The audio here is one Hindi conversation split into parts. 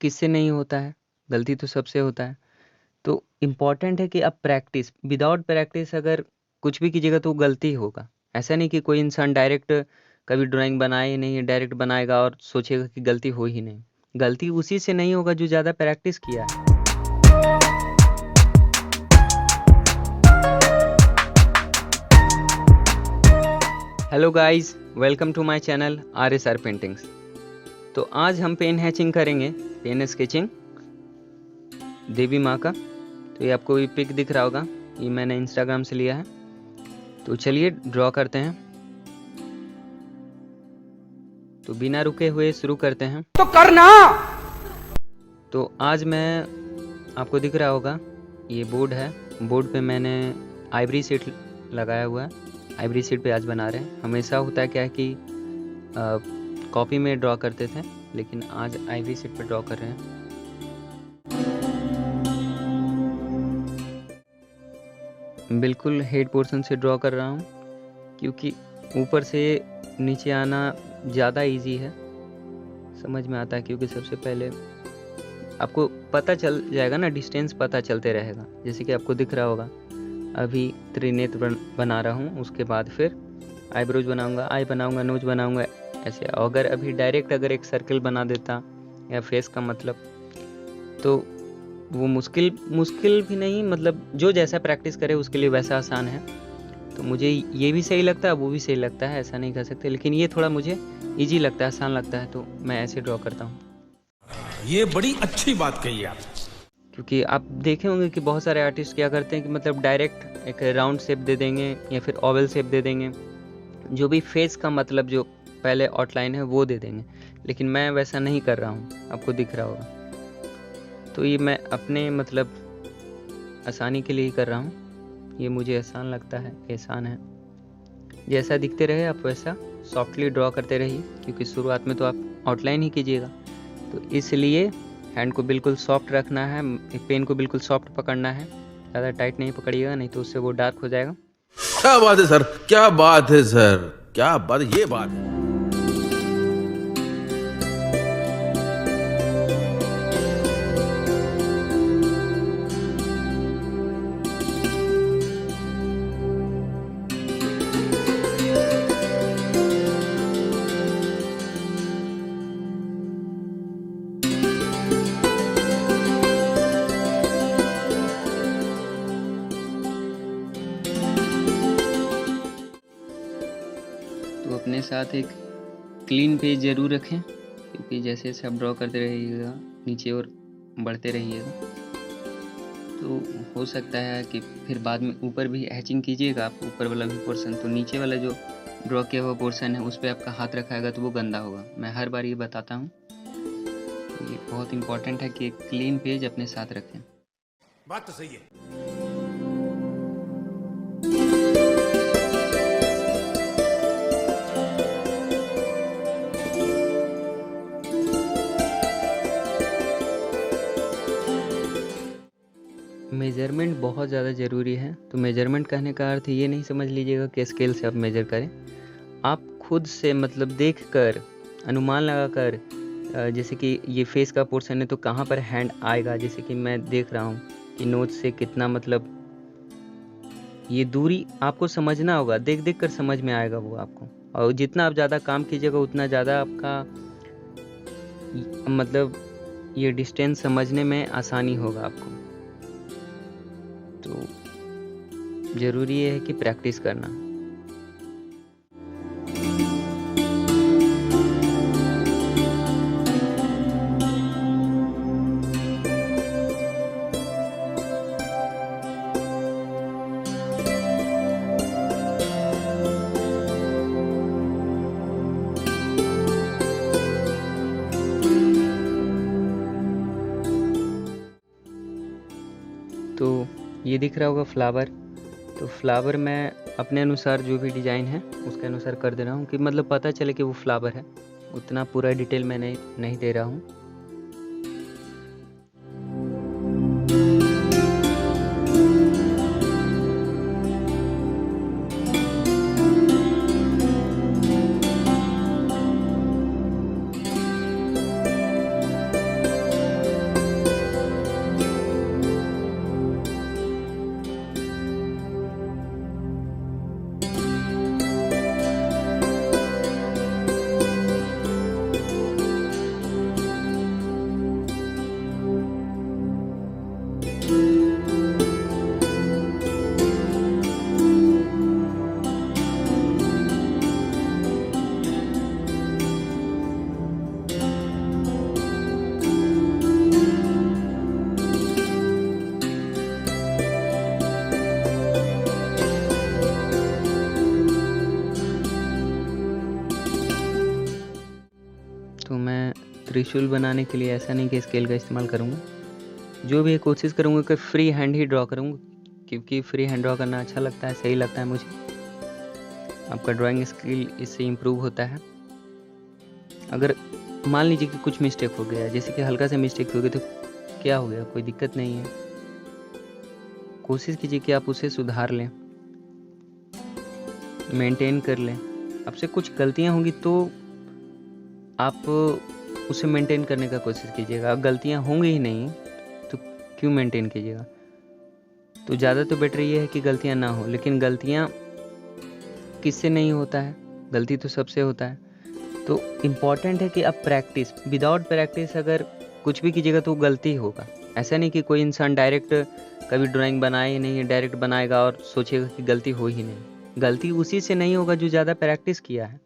किससे नहीं होता है, गलती तो सबसे होता है। तो इम्पॉर्टेंट है कि आप प्रैक्टिस, विदाउट प्रैक्टिस अगर कुछ भी कीजिएगा तो गलती होगा। ऐसा नहीं कि कोई इंसान डायरेक्ट कभी ड्राइंग बनाए ही नहीं है, डायरेक्ट बनाएगा और सोचेगा कि गलती हो ही नहीं। गलती उसी से नहीं होगा जो ज़्यादा प्रैक्टिस किया है। Hello guys, welcome to my channel RSR paintings. तो आज हम पेन हैचिंग करेंगे, पेन स्केचिंग देवी माँ का। तो ये आपको ये पिक दिख रहा होगा, ये मैंने इंस्टाग्राम से लिया है। तो चलिए ड्रॉ करते हैं। तो बिना रुके हुए शुरू करते हैं। तो करना। तो आज मैं, आपको दिख रहा होगा ये बोर्ड है, बोर्ड पे मैंने आइवरी शीट लगाया हुआ है। आइवरी शीट पे आज बना रहे हैं। हमेशा होता है क्या है कि कॉपी में ड्रॉ करते थे, लेकिन आज आइवरी शीट पे ड्रॉ कर रहे हैं। बिल्कुल हेड पोर्शन से ड्रॉ कर रहा हूँ, क्योंकि ऊपर से नीचे आना ज़्यादा इजी है, समझ में आता है। क्योंकि सबसे पहले आपको पता चल जाएगा ना, डिस्टेंस पता चलते रहेगा। जैसे कि आपको दिख रहा होगा, अभी त्रिनेत्र बना रहा हूँ, उसके बाद फिर आईब्रोज बनाऊँगा, आई बनाऊँगा, नोज बनाऊँगा, ऐसे। अगर अभी डायरेक्ट अगर एक सर्कल बना देता या फेस का मतलब, तो वो मुश्किल भी नहीं, मतलब जो जैसा प्रैक्टिस करे उसके लिए वैसा आसान है। तो मुझे ये भी सही लगता है, वो भी सही लगता है, ऐसा नहीं कह सकते। लेकिन ये थोड़ा मुझे इजी लगता है, आसान लगता है, तो मैं ऐसे ड्रॉ करता हूँ। ये बड़ी अच्छी बात कही आप। क्योंकि आप देखे होंगे कि बहुत सारे आर्टिस्ट क्या करते हैं कि मतलब डायरेक्ट एक राउंड शेप दे देंगे या फिर ओवल शेप दे देंगे, जो भी फेस का मतलब जो पहले आउटलाइन है वो दे देंगे। लेकिन मैं वैसा नहीं कर रहा हूँ, आपको दिख रहा होगा। तो ये मैं अपने मतलब आसानी के लिए ही कर रहा हूँ। ये मुझे आसान लगता है, आसान है। जैसा दिखते रहे आप वैसा सॉफ्टली ड्रॉ करते रहिए, क्योंकि शुरुआत में तो आप आउटलाइन ही कीजिएगा। तो इसलिए हैंड को बिल्कुल सॉफ्ट रखना है, पेन को बिल्कुल सॉफ्ट पकड़ना है, ज़्यादा टाइट नहीं पकड़िएगा, नहीं तो उससे वो डार्क हो जाएगा। क्या बात है सर, क्या बात है सर, क्या बात, ये बात है। तो अपने साथ एक क्लीन पेज ज़रूर रखें, क्योंकि जैसे जैसे आप ड्रॉ करते रहिएगा नीचे और बढ़ते रहिएगा, तो हो सकता है कि फिर बाद में ऊपर भी हैचिंग कीजिएगा आप, ऊपर वाला भी पोर्शन, तो नीचे वाला जो ड्रॉ किया हुआ पोर्शन है उस पर आपका हाथ रखाएगा तो वो गंदा होगा। मैं हर बार ये बताता हूँ, ये बहुत इम्पोर्टेंट है कि एक क्लीन पेज अपने साथ रखें। बात तो सही है। मेजरमेंट बहुत ज़्यादा ज़रूरी है। तो मेजरमेंट कहने का अर्थ ये नहीं समझ लीजिएगा कि स्केल से आप मेजर करें। आप खुद से मतलब देख कर, अनुमान लगा कर, जैसे कि ये फेस का पोर्शन है तो कहाँ पर हैंड आएगा। जैसे कि मैं देख रहा हूँ कि नोज से कितना, मतलब ये दूरी आपको समझना होगा, देख देख कर समझ में आएगा वो आपको। और जितना आप ज़्यादा काम कीजिएगा उतना ज़्यादा आपका मतलब ये डिस्टेंस समझने में आसानी होगा आपको। तो ज़रूरी है कि प्रैक्टिस करना। तो ये दिख रहा होगा फ्लावर, तो फ्लावर मैं अपने अनुसार जो भी डिज़ाइन है उसके अनुसार कर दे रहा हूँ, कि मतलब पता चले कि वो फ्लावर है। उतना पूरा डिटेल मैं नहीं दे रहा हूँ। त्रिशूल बनाने के लिए ऐसा नहीं कि स्केल का इस्तेमाल करूँगा, जो भी कोशिश करूँगा कि फ्री हैंड ही ड्रॉ करूँगा, क्योंकि फ्री हैंड ड्रॉ करना अच्छा लगता है, सही लगता है मुझे। आपका ड्राइंग स्किल इससे इम्प्रूव होता है। अगर मान लीजिए कि कुछ मिस्टेक हो गया, जैसे कि हल्का सा मिस्टेक हो गया, तो क्या हो गया, कोई दिक्कत नहीं है। कोशिश कीजिए कि आप उसे सुधार लें, मेंटेन कर लें। आपसे कुछ गलतियां होंगी तो आप उसे मेंटेन करने का कोशिश कीजिएगा। अब गलतियां होंगी ही नहीं तो क्यों मेंटेन कीजिएगा। तो ज़्यादा तो बेटर ये है कि गलतियां ना हो, लेकिन गलतियां किससे नहीं होता है, गलती तो सबसे होता है। तो इम्पॉर्टेंट है कि आप प्रैक्टिस, विदाउट प्रैक्टिस अगर कुछ भी कीजिएगा तो गलती होगा। ऐसा नहीं कि कोई इंसान डायरेक्ट कभी ड्राइंग बनाए ही नहीं, डायरेक्ट बनाएगा और सोचेगा कि गलती हो ही नहीं। गलती उसी से नहीं होगा जो ज़्यादा प्रैक्टिस किया है।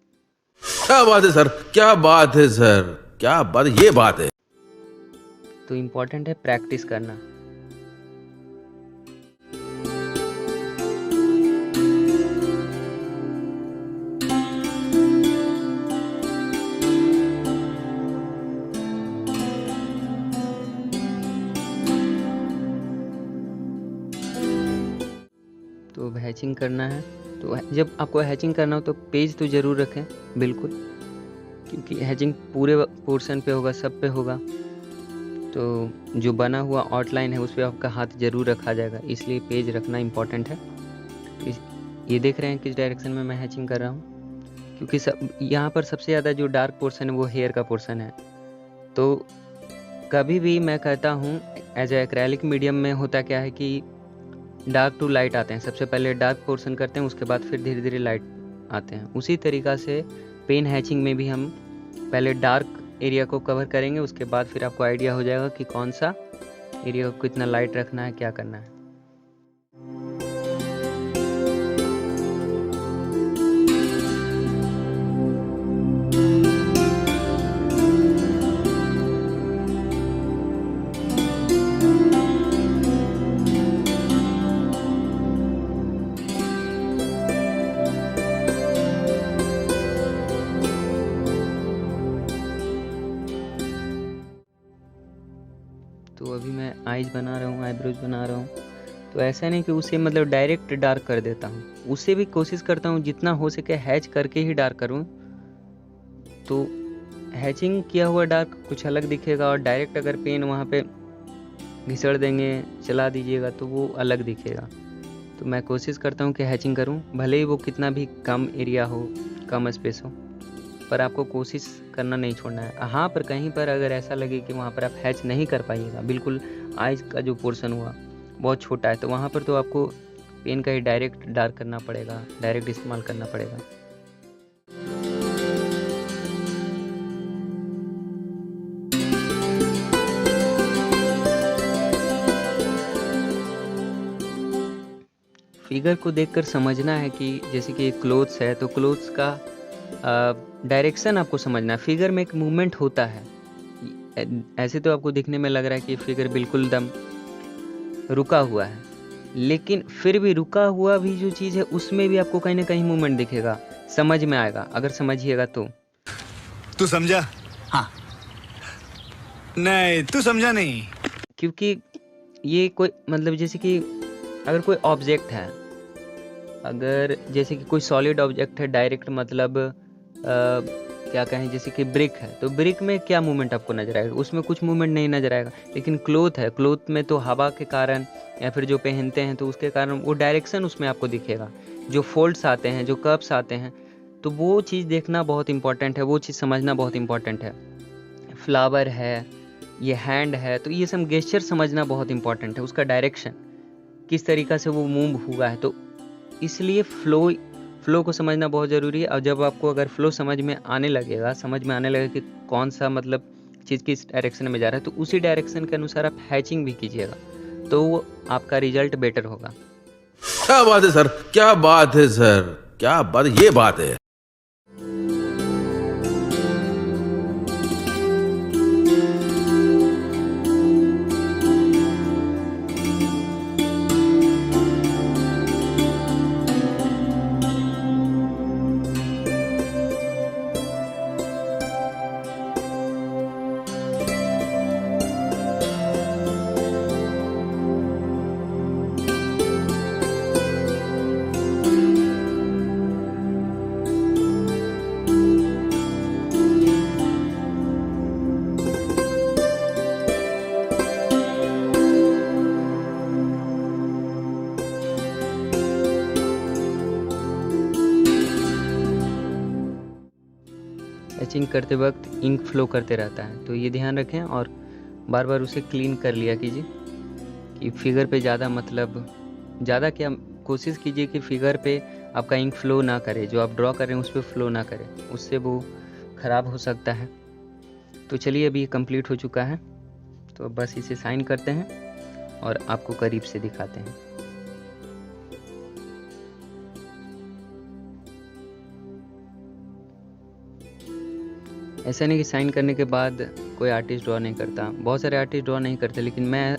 क्या बात है सर, क्या बात है सर, क्या बात, ये बात है। तो इम्पॉर्टेंट है प्रैक्टिस करना। तो अब हैचिंग करना है। तो जब आपको हैचिंग करना हो तो पेज तो ज़रूर रखें, बिल्कुल, क्योंकि हैचिंग पूरे पोर्शन पे होगा, सब पे होगा। तो जो बना हुआ आउटलाइन है उस पर आपका हाथ ज़रूर रखा जाएगा, इसलिए पेज रखना इम्पॉर्टेंट है। तो ये देख रहे हैं किस डायरेक्शन में मैं हैचिंग कर रहा हूँ, क्योंकि यहाँ पर सबसे ज़्यादा जो डार्क पोर्शन है वो हेयर का पोर्शन है। तो कभी भी मैं कहता हूँ एज ए एक्रेलिक मीडियम में होता क्या है कि डार्क टू लाइट आते हैं। सबसे पहले डार्क पोर्शन करते हैं, उसके बाद फिर धीरे धीरे लाइट आते हैं। उसी तरीक़ा से पेन हैचिंग में भी हम पहले डार्क एरिया को कवर करेंगे, उसके बाद फिर आपको आइडिया हो जाएगा कि कौन सा एरिया को कितना लाइट रखना है, क्या करना है। तो अभी मैं आईज बना रहा हूँ, आईब्रोज बना रहा हूँ। तो ऐसा नहीं कि उसे मतलब डायरेक्ट डार्क कर देता हूँ, उसे भी कोशिश करता हूँ जितना हो सके हैच करके ही डार्क करूँ। तो हैचिंग किया हुआ डार्क कुछ अलग दिखेगा, और डायरेक्ट अगर पेन वहाँ पे घिसड़ देंगे, चला दीजिएगा, तो वो अलग दिखेगा। तो मैं कोशिश करता हूँ कि हैचिंग करूँ, भले ही वो कितना भी कम एरिया हो, कम स्पेस हो, पर आपको कोशिश करना नहीं छोड़ना है। हाँ, पर कहीं पर अगर ऐसा लगे कि वहाँ पर आप हैच नहीं कर पाइएगा, बिल्कुल आइज का जो पोर्शन हुआ बहुत छोटा है, तो वहाँ पर तो आपको पेन का ही डायरेक्ट डार्क करना पड़ेगा, डायरेक्ट इस्तेमाल करना पड़ेगा। फिगर को देखकर समझना है कि जैसे कि क्लोथ्स है, तो क्लोथ्स का डायरेक्शन आपको समझना है। फिगर में एक मूवमेंट होता है। ऐसे तो आपको दिखने में लग रहा है कि फिगर बिल्कुल दम रुका हुआ है, लेकिन फिर भी रुका हुआ भी जो चीज़ है उसमें भी आपको कहीं ना कहीं मूवमेंट दिखेगा, समझ में आएगा अगर समझिएगा तो। तू समझा? हाँ। नहीं, तू समझा नहीं। क्योंकि ये कोई मतलब जैसे कि अगर कोई ऑब्जेक्ट है, अगर जैसे कि कोई सॉलिड ऑब्जेक्ट है, डायरेक्ट मतलब क्या कहें, जैसे कि ब्रिक है, तो ब्रिक में क्या मूवमेंट आपको नजर आएगा, उसमें कुछ मूवमेंट नहीं नजर आएगा। लेकिन क्लोथ है, क्लोथ में तो हवा के कारण या फिर जो पहनते हैं तो उसके कारण वो डायरेक्शन उसमें आपको दिखेगा। जो फोल्ड्स आते हैं, जो कर्व्स आते हैं, तो वो चीज़ देखना बहुत इंपॉर्टेंट है, वो चीज़ समझना बहुत इंपॉर्टेंट है। फ्लावर है, ये हैंड है, तो ये सब गेस्चर समझना बहुत इंपॉर्टेंट है, उसका डायरेक्शन किस तरीक़ा से वो मूव हुआ है। तो इसलिए फ्लो को समझना बहुत ज़रूरी है। और जब आपको अगर फ्लो समझ में आने लगेगा कि कौन सा मतलब चीज़ किस डायरेक्शन में जा रहा है, तो उसी डायरेक्शन के अनुसार आप हैचिंग भी कीजिएगा, तो वो आपका रिजल्ट बेटर होगा। क्या बात है सर, क्या बात है सर, क्या बात, ये बात है। एचिंग करते वक्त इंक फ्लो करते रहता है, तो ये ध्यान रखें और बार बार उसे क्लीन कर लिया कीजिए कि फिगर पे ज़्यादा क्या, कोशिश कीजिए कि फिगर पे आपका इंक फ्लो ना करे, जो आप ड्रॉ कर रहे हैं उस पर फ्लो ना करे, उससे वो ख़राब हो सकता है। तो चलिए अभी ये कंप्लीट हो चुका है, तो अब बस इसे साइन करते हैं और आपको करीब से दिखाते हैं। ऐसा नहीं कि साइन करने के बाद कोई आर्टिस्ट ड्रॉ नहीं करता, बहुत सारे आर्टिस्ट ड्रॉ नहीं करते, लेकिन मैं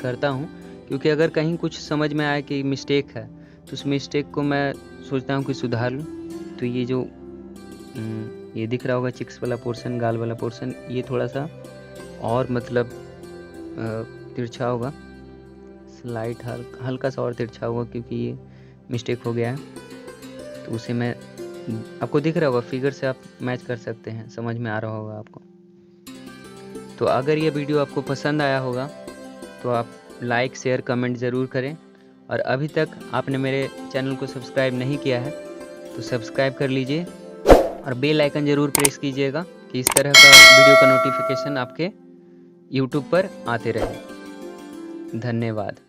करता हूँ क्योंकि अगर कहीं कुछ समझ में आए कि मिस्टेक है तो उस मिस्टेक को मैं सोचता हूँ कि सुधार लूँ। तो ये जो ये दिख रहा होगा चिक्स वाला पोर्शन, गाल वाला पोर्शन, ये थोड़ा सा और मतलब तिरछा होगा, स्लाइट हल्का सा और तिरछा होगा क्योंकि ये मिस्टेक हो गया है। तो उसे मैं, आपको दिख रहा होगा, फिगर से आप मैच कर सकते हैं, समझ में आ रहा होगा आपको। तो अगर ये वीडियो आपको पसंद आया होगा तो आप लाइक शेयर कमेंट ज़रूर करें, और अभी तक आपने मेरे चैनल को सब्सक्राइब नहीं किया है तो सब्सक्राइब कर लीजिए और बेल आइकन ज़रूर प्रेस कीजिएगा कि इस तरह का वीडियो का नोटिफिकेशन आपके YouTube पर आते रहे। धन्यवाद।